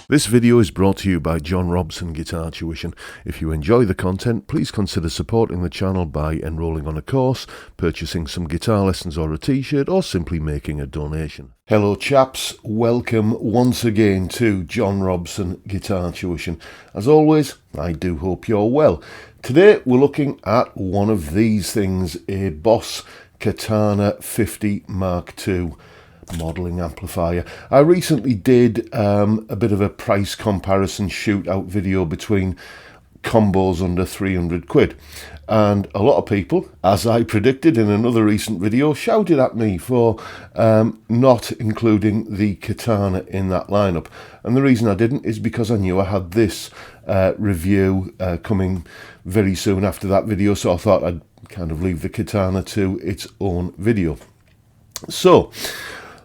This video is brought to you by John Robson Guitar Tuition. If you enjoy the content, please consider supporting the channel by enrolling on a course, purchasing some guitar lessons or a t-shirt, or simply making a donation. Hello chaps, welcome once again to John Robson Guitar Tuition. As always, I do hope you're well. Today we're looking at one of these things, a Boss Katana 50 Mark II modelling amplifier. I recently did a bit of a price comparison shootout video between combos under 300 quid, and a lot of people, as I predicted in another recent video, shouted at me for not including the Katana in that lineup. And the reason I didn't is because I knew I had this review coming very soon after that video, so I thought I'd kind of leave the Katana to its own video. So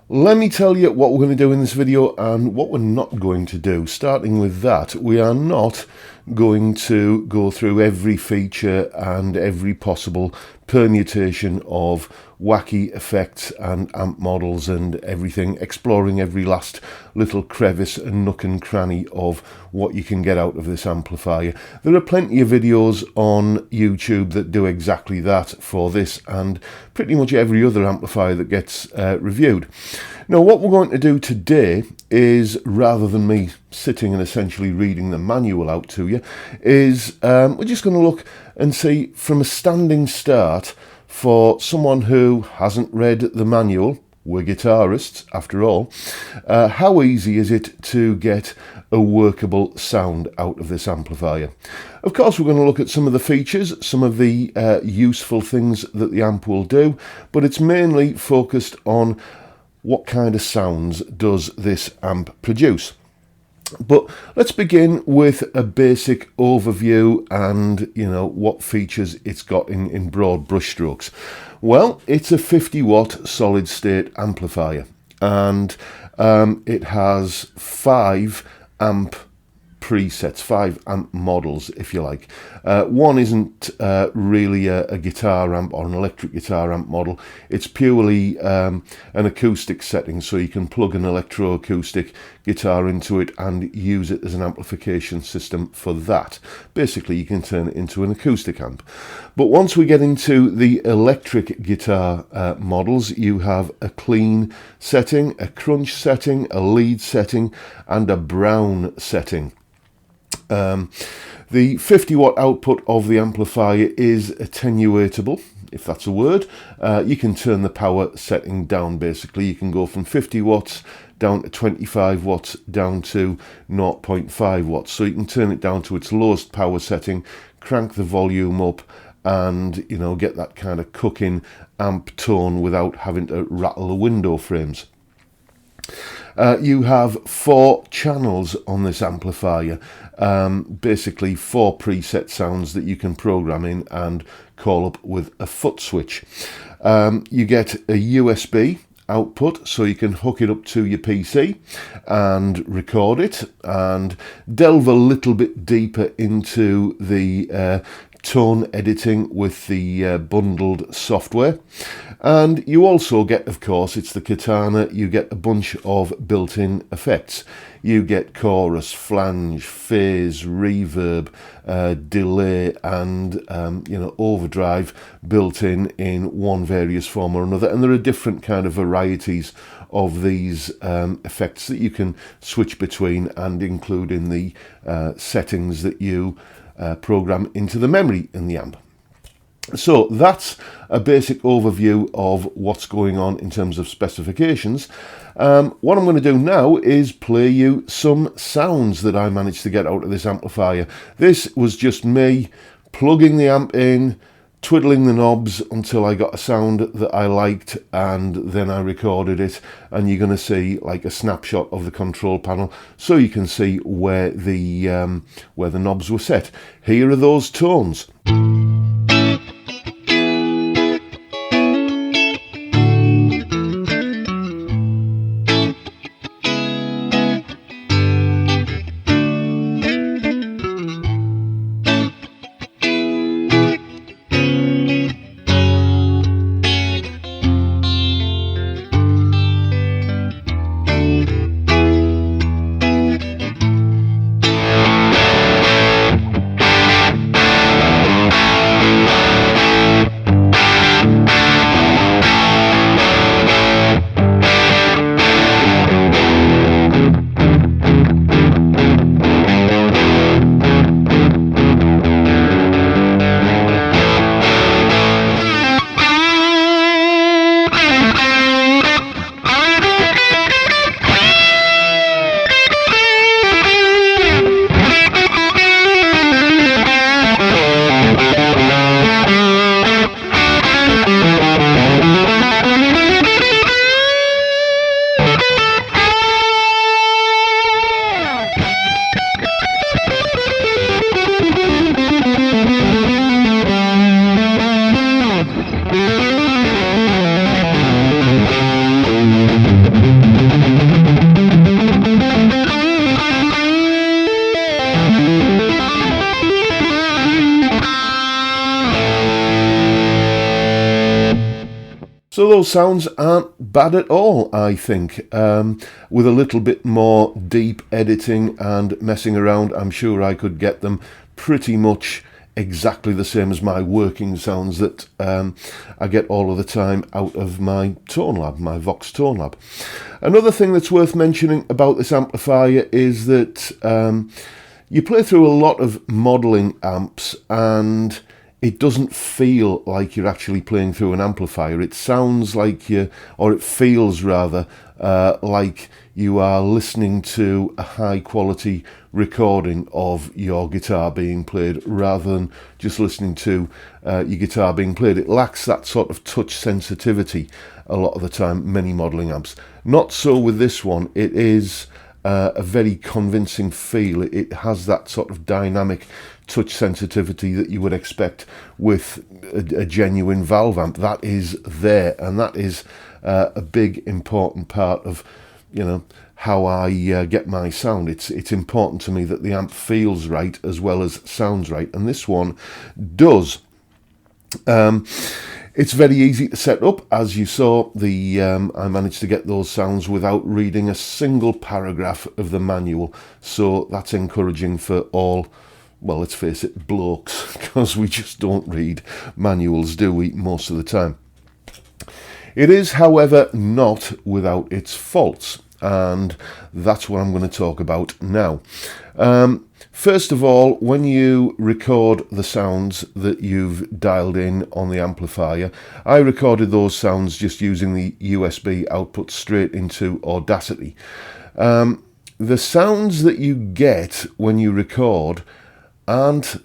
let me tell you what we're going to do in this video and what we're not going to do. Starting with that, we are not going to go through every feature and every possible permutation of wacky effects and amp models and everything, exploring every last little crevice and nook and cranny of what you can get out of this amplifier. There are plenty of videos on YouTube that do exactly that for this and pretty much every other amplifier that gets reviewed. Now, what we're going to do today is, rather than me sitting and essentially reading the manual out to you, is we're just going to look and see from a standing start for someone who hasn't read the manual. We're guitarists after all. How easy is it to get a workable sound out of this amplifier? Of course, we're going to look at some of the features, some of the useful things that the amp will do, but it's mainly focused on what kind of sounds does this amp produce. But let's begin with a basic overview and, you know, what features it's got in broad brushstrokes. Well, it's a 50 watt solid state amplifier, and it has 5 amp presets, 5 amp models, if you like. One isn't really a guitar amp or an electric guitar amp model. It's purely an acoustic setting, so you can plug an electroacoustic guitar into it and use it as an amplification system for that. Basically, you can turn it into an acoustic amp. But once we get into the electric guitar models, you have a clean setting, a crunch setting, a lead setting, and a brown setting. The 50 watt output of the amplifier is attenuatable, if that's a word. You can turn the power setting down. Basically, you can go from 50 watts down to 25 watts down to 0.5 watts. So you can turn it down to its lowest power setting, crank the volume up, and, you know, get that kind of cooking amp tone without having to rattle the window frames. You have 4 channels on this amplifier, basically 4 preset sounds that you can program in and call up with a foot switch. You get a USB output, so you can hook it up to your PC and record it and delve a little bit deeper into the tone editing with the bundled software. And you also get, of course, it's the Katana, you get a bunch of built-in effects. You get chorus, flange, phase, reverb, delay, and you know, overdrive built in one various form or another. And there are different kind of varieties of these effects that you can switch between and include in the settings that you program into the memory in the amp. So that's a basic overview of what's going on in terms of specifications. What I'm going to do now is play you some sounds that I managed to get out of this amplifier. This was just me plugging the amp in, twiddling the knobs until I got a sound that I liked, and then I recorded it, and you're going to see like a snapshot of the control panel so you can see where the knobs were set. Here are those tones. those sounds aren't bad at all, I think. With a little bit more deep editing and messing around, I'm sure I could get them pretty much exactly the same as my working sounds that I get all of the time out of my Tone Lab, my Vox Tone Lab. Another thing that's worth mentioning about this amplifier is that you play through a lot of modelling amps and it doesn't feel like you're actually playing through an amplifier. It sounds like or it feels rather, like you are listening to a high quality recording of your guitar being played rather than just listening to your guitar being played. It lacks that sort of touch sensitivity a lot of the time, many modelling amps. Not so with this one. It is a very convincing feel. It has that sort of dynamic touch sensitivity that you would expect with a genuine valve amp. That is there, and that is a big important part of how I get my sound. It's important to me that the amp feels right as well as sounds right, and this one does. It's very easy to set up. As you saw, I managed to get those sounds without reading a single paragraph of the manual, so that's encouraging for all, well, let's face it, blokes, because we just don't read manuals, do we, most of the time. It is, however, not without its faults, and that's what I'm going to talk about now. First of all, when you record the sounds that you've dialed in on the amplifier, I recorded those sounds just using the USB output straight into Audacity. The sounds that you get when you record aren't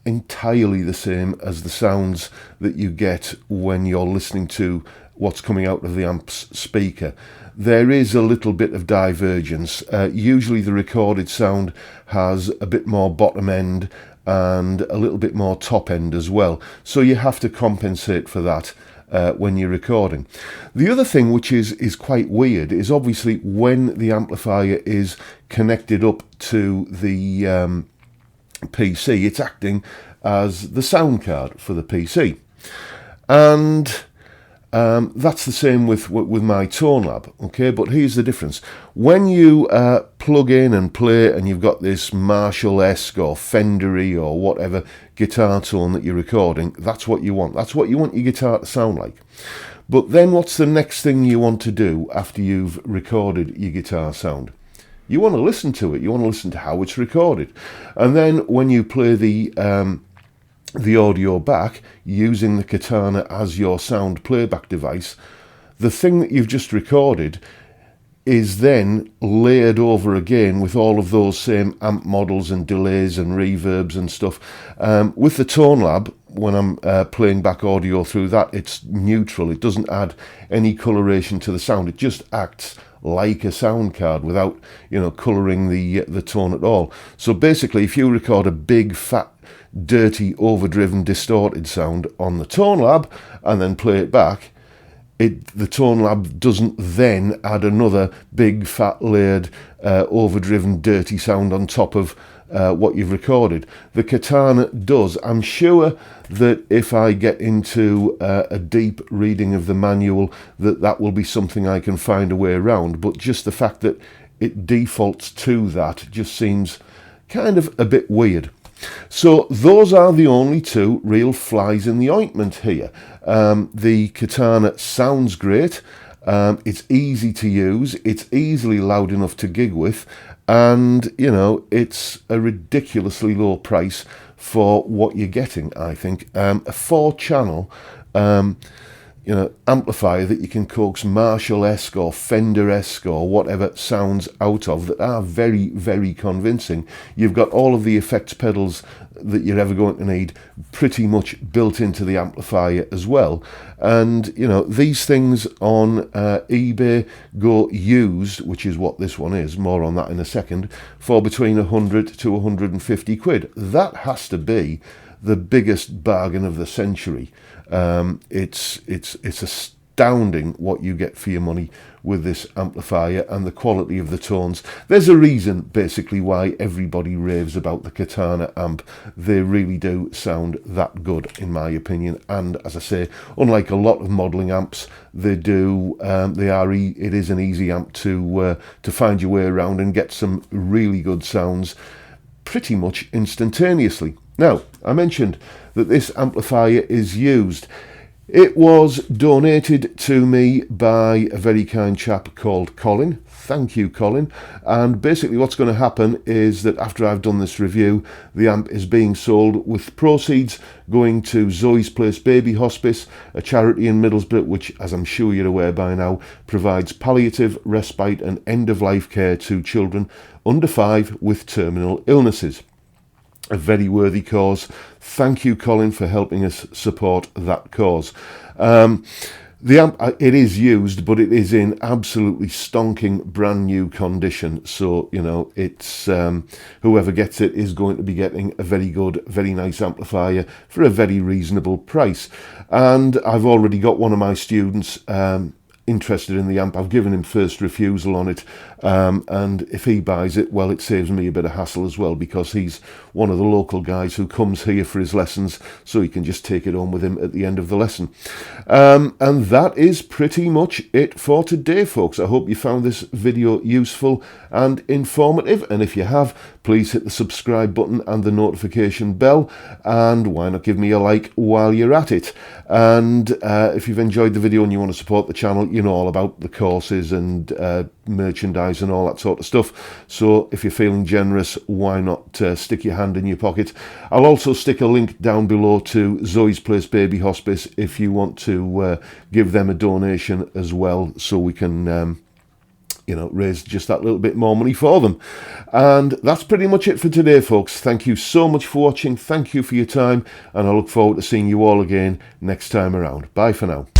entirely the same as the sounds that you get when you're listening to what's coming out of the amp's speaker. There is a little bit of divergence. Usually the recorded sound has a bit more bottom end and a little bit more top end as well, so you have to compensate for that when you're recording. The other thing which is quite weird is obviously when the amplifier is connected up to the PC, it's acting as the sound card for the PC, and that's the same with my Tone Lab. Okay, but here's the difference. When you plug in and play and you've got this Marshall-esque or Fender-y or whatever guitar tone that you're recording, that's what you want. That's what you want your guitar to sound like. But then what's the next thing you want to do after you've recorded your guitar sound? You want to listen to it. You want to listen to how it's recorded. And then when you play the audio back using the Katana as your sound playback device, the thing that you've just recorded is then layered over again with all of those same amp models and delays and reverbs and stuff. With the Tone Lab, when I'm playing back audio through that, it's neutral. It doesn't add any coloration to the sound. It just acts like a sound card without colouring the tone at all. So basically, if you record a big fat dirty overdriven distorted sound on the Tone Lab and then play it back, the Tone Lab doesn't then add another big fat layered overdriven dirty sound on top of what you've recorded. The Katana does. I'm sure that if I get into a deep reading of the manual, that will be something I can find a way around, but just the fact that it defaults to that just seems kind of a bit weird. So those are the only two real flies in the ointment here. The Katana sounds great. It's easy to use. It's easily loud enough to gig with, and it's a ridiculously low price for what you're getting. I think a 4-channel amplifier that you can coax Marshall-esque or Fender-esque or whatever sounds out of that are very, very convincing. You've got all of the effects pedals that you're ever going to need pretty much built into the amplifier as well. And these things on eBay go used, which is what this one is, more on that in a second, for between 100 to 150 quid. That has to be the biggest bargain of the century. It's a astounding what you get for your money with this amplifier and the quality of the tones. There's a reason basically why everybody raves about the Katana amp. They really do sound that good in my opinion, and as I say, unlike a lot of modelling amps, it is an easy amp to find your way around and get some really good sounds pretty much instantaneously. Now, I mentioned that this amplifier is used. It was donated to me by a very kind chap called Colin. Thank you, Colin. And basically what's going to happen is that after I've done this review, the amp is being sold with proceeds going to Zoe's Place Baby Hospice, a charity in Middlesbrough, which, as I'm sure you're aware by now, provides palliative, respite and end-of-life care to children under 5 with terminal illnesses. A very worthy cause. Thank you, Colin, for helping us support that cause. The amp, it is used, but it is in absolutely stonking brand new condition. So, you know, it's whoever gets it is going to be getting a very good, very nice amplifier for a very reasonable price. And I've already got one of my students interested in the amp. I've given him first refusal on it, and if he buys it, well, it saves me a bit of hassle as well, because he's one of the local guys who comes here for his lessons, so he can just take it home with him at the end of the lesson. And that is pretty much it for today, folks. I hope you found this video useful and informative, and if you have, please hit the subscribe button and the notification bell, and why not give me a like while you're at it. And if you've enjoyed the video and you want to support the channel, you know all about the courses and merchandise and all that sort of stuff. So if you're feeling generous, why not stick your hand in your pocket. I'll also stick a link down below to Zoe's Place Baby Hospice if you want to give them a donation as well, so we can you know, raise just that little bit more money for them. And that's pretty much it for today, folks. Thank you so much for watching. Thank you for your time, and I look forward to seeing you all again next time around. Bye for now.